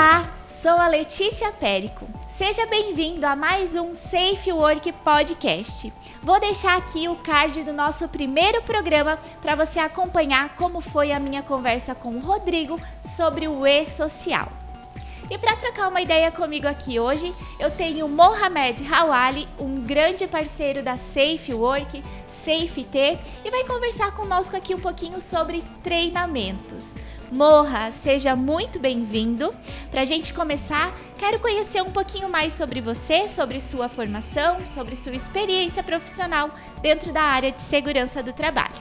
Olá, sou a Letícia Périco. Seja bem-vindo a mais um Safe Work Podcast. Vou deixar aqui o card do nosso primeiro programa para você acompanhar como foi a minha conversa com o Rodrigo sobre o E-Social. E para trocar uma ideia comigo aqui hoje, eu tenho Mohamed Hawali, um grande parceiro da Safe Work, Safe T, e vai conversar conosco aqui um pouquinho sobre treinamentos. Moha, seja muito bem-vindo. Para a gente começar, quero conhecer um pouquinho mais sobre você, sobre sua formação, sobre sua experiência profissional dentro da área de segurança do trabalho.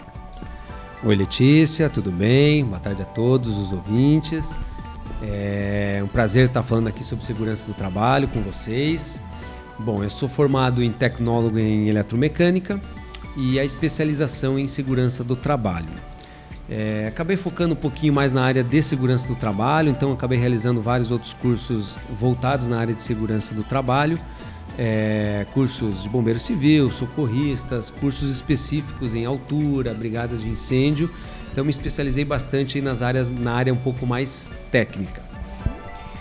Oi Letícia, tudo bem? Boa tarde a todos os ouvintes. É um prazer estar falando aqui sobre segurança do trabalho com vocês. Bom, eu sou formado em tecnólogo em eletromecânica e a especialização em segurança do trabalho. Acabei focando um pouquinho mais na área de segurança do trabalho, então acabei realizando vários outros cursos voltados na área de segurança do trabalho, cursos de bombeiro civil, socorristas, cursos específicos em altura, brigadas de incêndio. Então me especializei bastante na área um pouco mais técnica.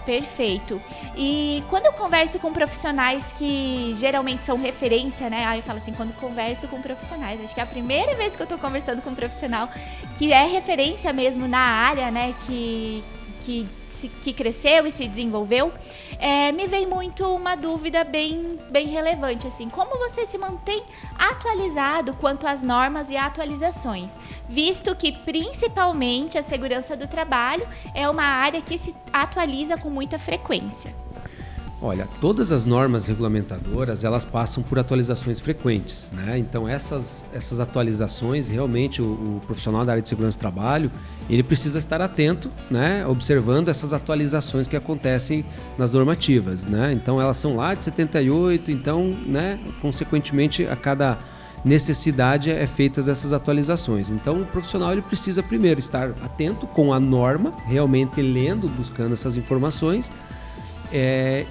Perfeito. E quando eu converso com profissionais que geralmente são referência, né? Aí eu falo assim, quando converso com profissionais, acho que é a primeira vez que eu tô conversando com um profissional que é referência mesmo na área, né? Que cresceu e se desenvolveu, me vem muito uma dúvida bem relevante, assim, como você se mantém atualizado quanto às normas e atualizações, visto que principalmente a segurança do trabalho é uma área que se atualiza com muita frequência. Olha, todas as normas regulamentadoras, elas passam por atualizações frequentes, né? Então essas atualizações, realmente o profissional da área de segurança do trabalho, ele precisa estar atento, né? Observando essas atualizações que acontecem nas normativas, né? Então elas são lá de 78, então, né? Consequentemente, a cada necessidade é feitas essas atualizações. Então o profissional ele precisa primeiro estar atento com a norma, realmente lendo, buscando essas informações,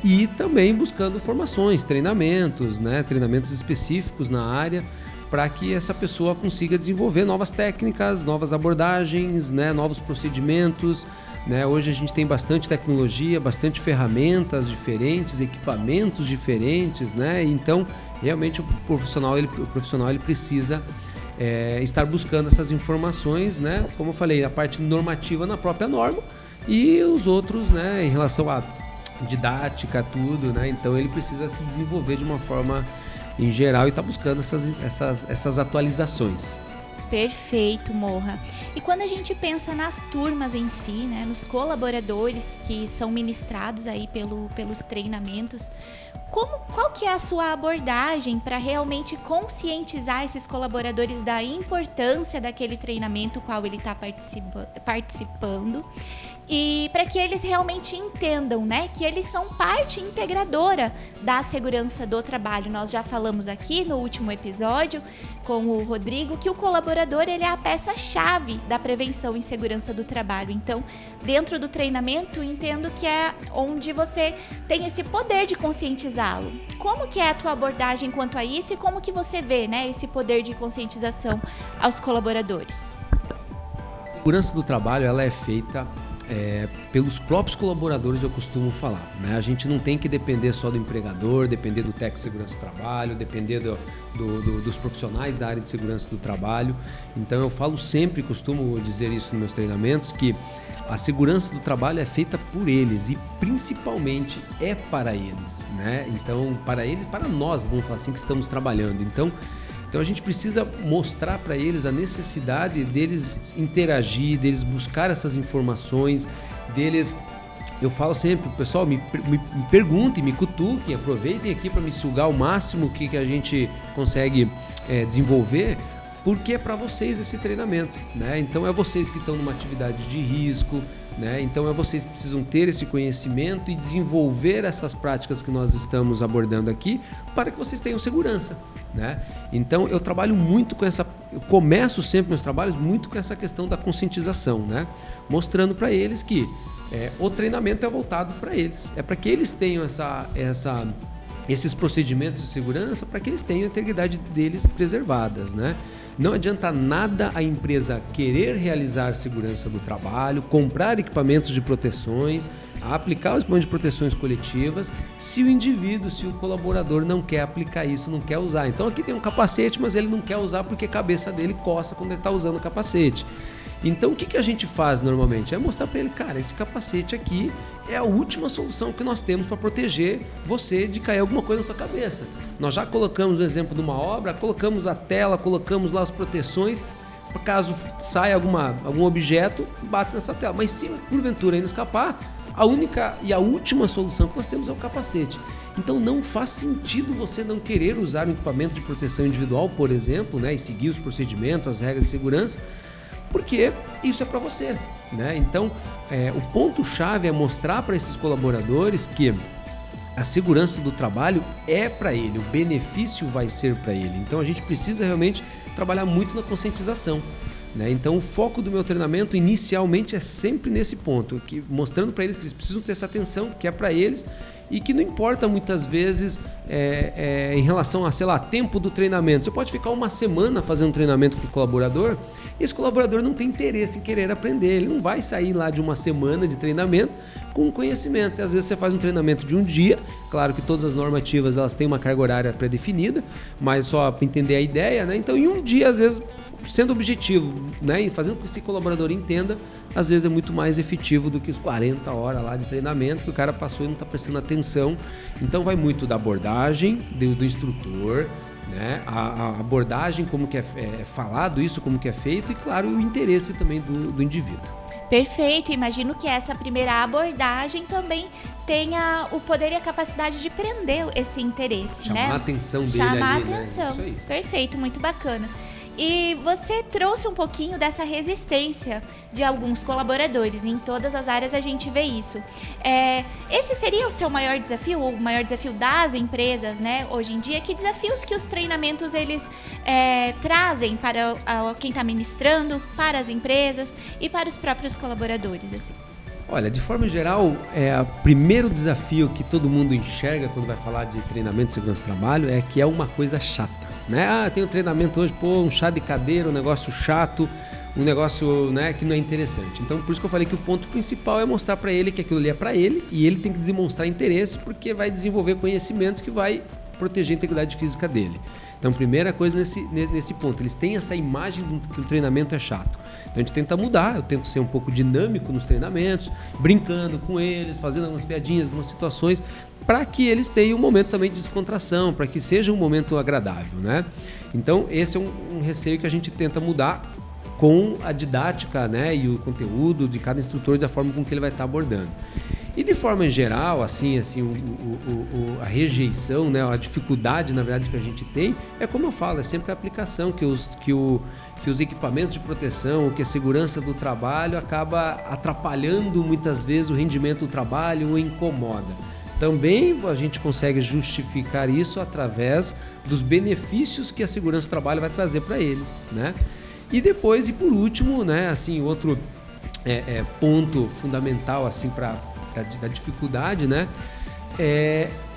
e também buscando formações, treinamentos, né? Treinamentos específicos na área para que essa pessoa consiga desenvolver novas técnicas, novas abordagens, né? Novos procedimentos, né? Hoje a gente tem bastante tecnologia, bastante ferramentas diferentes, equipamentos diferentes, né? Então realmente o profissional ele precisa estar buscando essas informações, né? Como eu falei, a parte normativa na própria norma e os outros, né? Em relação a didática, tudo, né? Então ele precisa se desenvolver de uma forma em geral e está buscando essas atualizações. Perfeito, Moha. E quando a gente pensa nas turmas em si, né, nos colaboradores que são ministrados aí pelos treinamentos, qual que é a sua abordagem para realmente conscientizar esses colaboradores da importância daquele treinamento qual ele está participando? E para que eles realmente entendam, né, que eles são parte integradora da segurança do trabalho. Nós já falamos aqui no último episódio com o Rodrigo que o colaborador ele é a peça-chave da prevenção em segurança do trabalho. Então, dentro do treinamento, entendo que é onde você tem esse poder de conscientizá-lo. Como que é a tua abordagem quanto a isso e como que você vê, né, esse poder de conscientização aos colaboradores? A segurança do trabalho ela é feita pelos próprios colaboradores, eu costumo falar, né? A gente não tem que depender só do empregador, depender do técnico de segurança do trabalho, depender dos profissionais da área de segurança do trabalho. Então eu falo sempre, costumo dizer isso nos meus treinamentos, que a segurança do trabalho é feita por eles e principalmente é para eles, né? Então para eles, para nós, vamos falar assim, que estamos trabalhando. Então a gente precisa mostrar para eles a necessidade deles interagir, deles buscar essas informações, deles... Eu falo sempre, pessoal, me perguntem, me cutuquem, aproveitem aqui para me sugar o máximo que a gente consegue desenvolver, porque é para vocês esse treinamento, né? Então é vocês que estão numa atividade de risco, né? Então é vocês que precisam ter esse conhecimento e desenvolver essas práticas que nós estamos abordando aqui para que vocês tenham segurança, né? Então eu trabalho muito com eu começo sempre meus trabalhos muito com essa questão da conscientização, né? Mostrando para eles que o treinamento é voltado para eles, é para que eles tenham esses procedimentos de segurança, para que eles tenham a integridade deles preservadas, né? Não adianta nada a empresa querer realizar segurança do trabalho, comprar equipamentos de proteções, aplicar os equipamentos de proteções coletivas, se o indivíduo, se o colaborador não quer aplicar isso, não quer usar. Então aqui tem um capacete, mas ele não quer usar porque a cabeça dele coça quando ele está usando o capacete. Então o que a gente faz normalmente? É mostrar para ele, cara, esse capacete aqui é a última solução que nós temos para proteger você de cair alguma coisa na sua cabeça. Nós já colocamos o exemplo de uma obra, colocamos a tela, colocamos lá as proteções, para caso saia algum objeto, bate nessa tela. Mas se porventura ainda escapar, a única e a última solução que nós temos é o capacete. Então não faz sentido você não querer usar um equipamento de proteção individual, por exemplo, né, e seguir os procedimentos, as regras de segurança, porque isso é para você, né? Então, o ponto-chave é mostrar para esses colaboradores que a segurança do trabalho é para ele, o benefício vai ser para ele. Então, a gente precisa realmente trabalhar muito na conscientização, né? Então, o foco do meu treinamento inicialmente é sempre nesse ponto, mostrando para eles que eles precisam ter essa atenção, que é para eles, e que não importa muitas vezes em relação a, sei lá, tempo do treinamento. Você pode ficar uma semana fazendo treinamento com o colaborador e esse colaborador não tem interesse em querer aprender. Ele não vai sair lá de uma semana de treinamento com conhecimento. E às vezes você faz um treinamento de um dia, claro que todas as normativas elas têm uma carga horária pré-definida, mas só para entender a ideia, né? Então em um dia, às vezes, sendo objetivo, né, e fazendo com que esse colaborador entenda, às vezes é muito mais efetivo do que os 40 horas lá de treinamento que o cara passou e não está prestando atenção. Então vai muito da abordagem do instrutor, né, a abordagem, como que é falado isso, como que é feito, e claro, o interesse também do indivíduo. Perfeito, imagino que essa primeira abordagem também tenha o poder e a capacidade de prender esse interesse, chamar, né? A atenção dele. Chamar ali, a atenção, né? Isso aí. Perfeito, muito bacana. E você trouxe um pouquinho dessa resistência de alguns colaboradores. Em todas as áreas a gente vê isso. Esse seria o seu maior desafio, ou o maior desafio das empresas, né? Hoje em dia, que desafios que os treinamentos eles trazem para quem está ministrando, para as empresas e para os próprios colaboradores, assim? Olha, de forma geral, o primeiro desafio que todo mundo enxerga quando vai falar de treinamento de segurança do trabalho é que é uma coisa chata, né? Tem um treinamento hoje, um chá de cadeira, um negócio chato, um negócio, né, que não é interessante. Então, por isso que eu falei que o ponto principal é mostrar para ele que aquilo ali é para ele e ele tem que demonstrar interesse porque vai desenvolver conhecimentos que vai proteger a integridade física dele. Então, primeira coisa nesse ponto, eles têm essa imagem de que o treinamento é chato. Então, a gente tenta mudar, eu tento ser um pouco dinâmico nos treinamentos, brincando com eles, fazendo algumas piadinhas, algumas situações, para que eles tenham um momento também de descontração, para que seja um momento agradável, né? Então, esse é um receio que a gente tenta mudar com a didática, né, e o conteúdo de cada instrutor e da forma com que ele vai estar abordando. E de forma geral, assim a rejeição, né, a dificuldade, na verdade, que a gente tem, é como eu falo, é sempre a aplicação que os equipamentos de proteção, que a segurança do trabalho acaba atrapalhando muitas vezes o rendimento do trabalho ou incomoda. Também a gente consegue justificar isso através dos benefícios que a segurança do trabalho vai trazer para ele, né? E depois, e por último, né, assim, outro ponto fundamental assim, da dificuldade, né,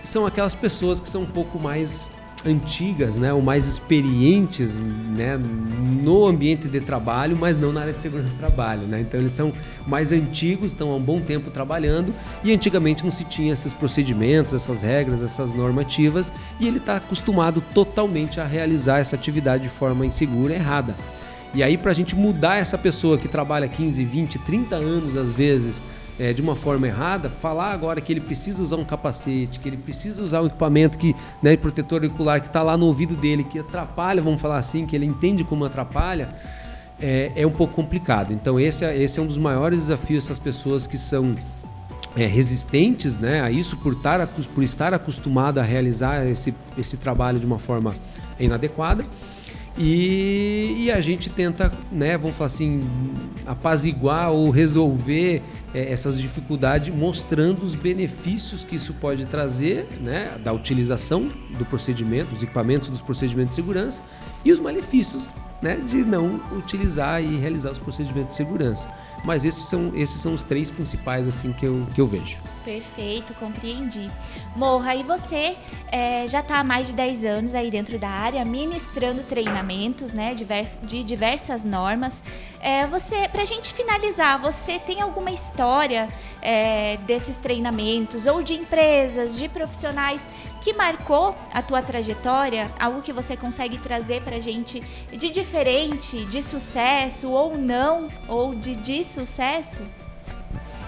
são aquelas pessoas que são um pouco mais antigas, né, ou mais experientes, né, no ambiente de trabalho, mas não na área de segurança do trabalho, né? Então eles são mais antigos, estão há um bom tempo trabalhando e antigamente não se tinha esses procedimentos, essas regras, essas normativas e ele está acostumado totalmente a realizar essa atividade de forma insegura e errada. E aí, para a gente mudar essa pessoa que trabalha 15, 20, 30 anos, às vezes, de uma forma errada, falar agora que ele precisa usar um capacete, que ele precisa usar um equipamento né, protetor auricular que está lá no ouvido dele, que atrapalha, vamos falar assim, que ele entende como atrapalha, é um pouco complicado. Então, esse é um dos maiores desafios dessas pessoas que são resistentes, né, a isso por estar acostumado a realizar esse trabalho de uma forma inadequada. E a gente tenta, né, vamos falar assim, apaziguar ou resolver essas dificuldades mostrando os benefícios que isso pode trazer, né, da utilização do procedimento, dos equipamentos dos procedimentos de segurança e os malefícios né, de não utilizar e realizar os procedimentos de segurança. Mas esses são os 3 principais assim, que eu vejo. Perfeito, compreendi. Morra, e você já está há mais de 10 anos aí dentro da área, ministrando treinamentos, né, de diversas normas. Para a gente finalizar, você tem alguma história desses treinamentos, ou de empresas, de profissionais, que marcou a tua trajetória? Algo que você consegue trazer para a gente de diferente, de sucesso ou não, ou de sucesso?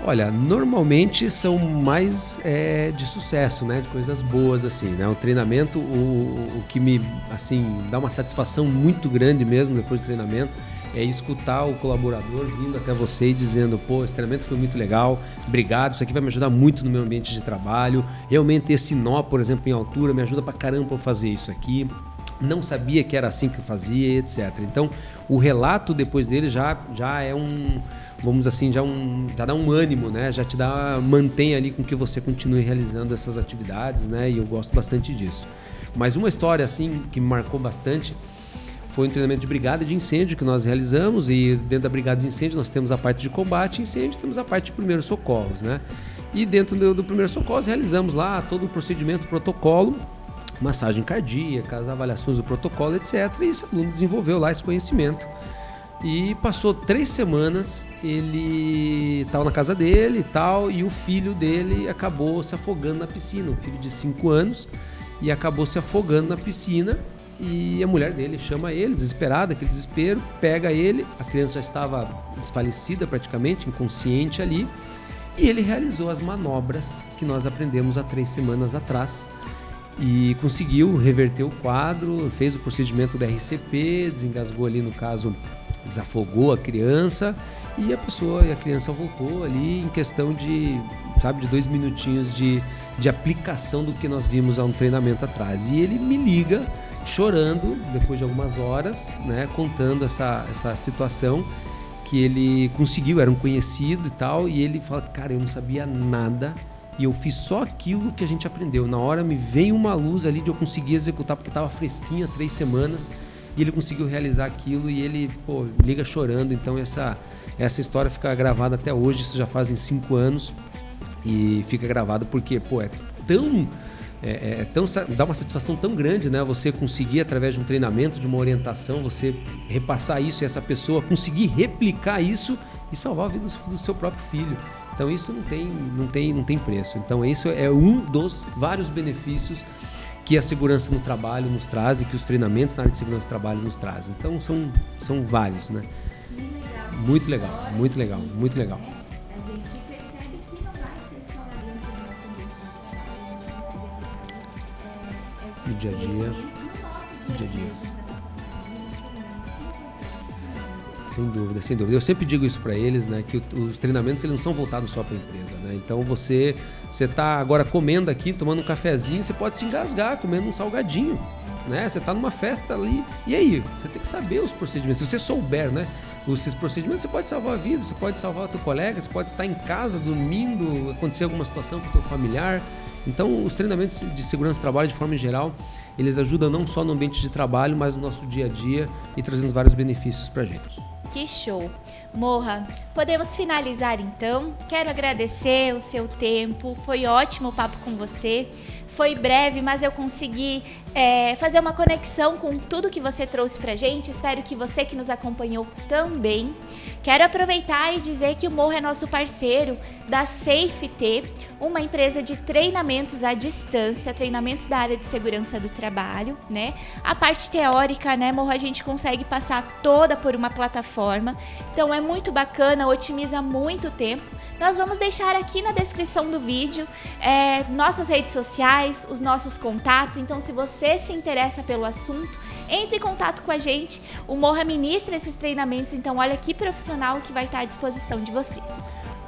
Olha, normalmente são mais de sucesso, né? De coisas boas, assim, né? O treinamento, o que me, assim, dá uma satisfação muito grande mesmo depois do treinamento é escutar o colaborador vindo até você e dizendo, pô, esse treinamento foi muito legal, obrigado, isso aqui vai me ajudar muito no meu ambiente de trabalho, realmente esse nó, por exemplo, em altura, me ajuda pra caramba a fazer isso aqui. Não sabia que era assim que eu fazia, etc. Então, o relato depois dele já é vamos assim, já dá um ânimo, né? Já te mantém ali com que você continue realizando essas atividades, né? E eu gosto bastante disso. Mas uma história assim que me marcou bastante foi um treinamento de brigada de incêndio que nós realizamos, e dentro da brigada de incêndio nós temos a parte de combate a incêndio, temos a parte de primeiros socorros, né? E dentro do primeiro socorros realizamos lá todo o procedimento, protocolo, massagem cardíaca, as avaliações do protocolo, etc. E esse aluno desenvolveu lá esse conhecimento. E passou 3 semanas, ele estava na casa dele e tal, e o filho dele acabou se afogando na piscina, um filho de 5 anos, e acabou se afogando na piscina, e a mulher dele chama ele, desesperada, aquele desespero, pega ele, a criança já estava desfalecida praticamente, inconsciente ali, e ele realizou as manobras que nós aprendemos há 3 semanas atrás, e conseguiu reverter o quadro, fez o procedimento da RCP, desengasgou ali, no caso, desafogou a criança, e a criança voltou ali em questão de 2 minutinhos de aplicação do que nós vimos há um treinamento atrás. E ele me liga chorando depois de algumas horas, né, contando essa situação que ele conseguiu, era um conhecido e tal, e ele fala, cara, eu não sabia nada, e eu fiz só aquilo que a gente aprendeu. Na hora me veio uma luz ali de eu conseguir executar, porque estava fresquinho há 3 semanas, e ele conseguiu realizar aquilo, e ele, liga chorando. Então essa história fica gravada até hoje, isso já fazem 5 anos, e fica gravado porque, dá uma satisfação tão grande, né? Você conseguir, através de um treinamento, de uma orientação, você repassar isso e essa pessoa conseguir replicar isso e salvar a vida do seu próprio filho. Então isso não tem preço. Então isso é um dos vários benefícios que a segurança no trabalho nos traz e que os treinamentos na área de segurança no trabalho nos trazem. Então são vários, né? Muito legal, muito legal, muito legal. A gente percebe que não vai ser só lá dentro do nosso ambiente de trabalho, a gente consegue aplicar No dia a dia. no dia a dia. Sem dúvida, sem dúvida. Eu sempre digo isso para eles, né, que os treinamentos eles não são voltados só para a empresa, né? Então você está agora comendo aqui, tomando um cafezinho, você pode se engasgar comendo um salgadinho, né? Você está numa festa ali, e aí? Você tem que saber os procedimentos. Se você souber, né, esses procedimentos, você pode salvar a vida, você pode salvar o teu colega, você pode estar em casa dormindo, acontecer alguma situação com o teu familiar. Então, os treinamentos de segurança do trabalho, de forma geral, eles ajudam não só no ambiente de trabalho, mas no nosso dia a dia e trazendo vários benefícios para a gente. Que show! Morra, podemos finalizar então. Quero agradecer o seu tempo, foi ótimo o papo com você. Foi breve, mas eu consegui fazer uma conexão com tudo que você trouxe pra gente. Espero que você que nos acompanhou também. Quero aproveitar e dizer que o Morra é nosso parceiro da SafeT, uma empresa de treinamentos à distância, treinamentos da área de segurança do trabalho, né? A parte teórica, né, Morra, a gente consegue passar toda por uma plataforma. Então é muito bacana, otimiza muito tempo. Nós vamos deixar aqui na descrição do vídeo nossas redes sociais, os nossos contatos. Então, se você se interessa pelo assunto, entre em contato com a gente. O Morra ministra esses treinamentos, então olha que profissional que vai estar à disposição de vocês.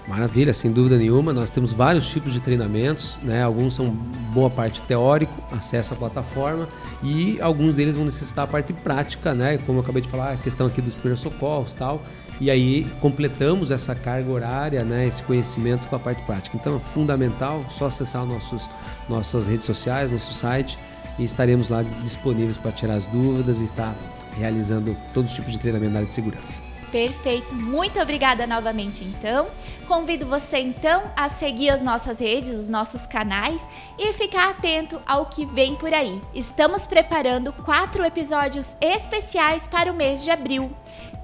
Maravilha, sem dúvida nenhuma. Nós temos vários tipos de treinamentos, né? Alguns são boa parte teórico, acesso à plataforma, e alguns deles vão necessitar a parte prática, né? Como eu acabei de falar, a questão aqui dos primeiros socorros e tal. E aí completamos essa carga horária, né? Esse conhecimento com a parte prática. Então é fundamental, só acessar nossas redes sociais, nosso site, e estaremos lá disponíveis para tirar as dúvidas e estar realizando todos os tipos de treinamento na área de segurança. Perfeito, muito obrigada novamente então. Convido você então a seguir as nossas redes, os nossos canais e ficar atento ao que vem por aí. Estamos preparando 4 episódios especiais para o mês de abril,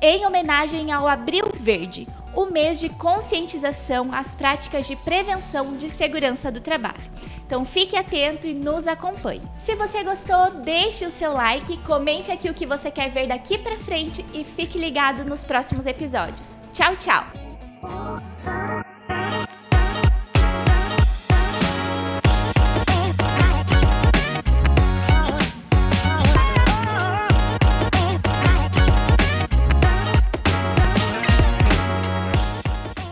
em homenagem ao Abril Verde, o mês de conscientização às práticas de prevenção de segurança do trabalho. Então fique atento e nos acompanhe. Se você gostou, deixe o seu like, comente aqui o que você quer ver daqui pra frente e fique ligado nos próximos episódios. Tchau, tchau!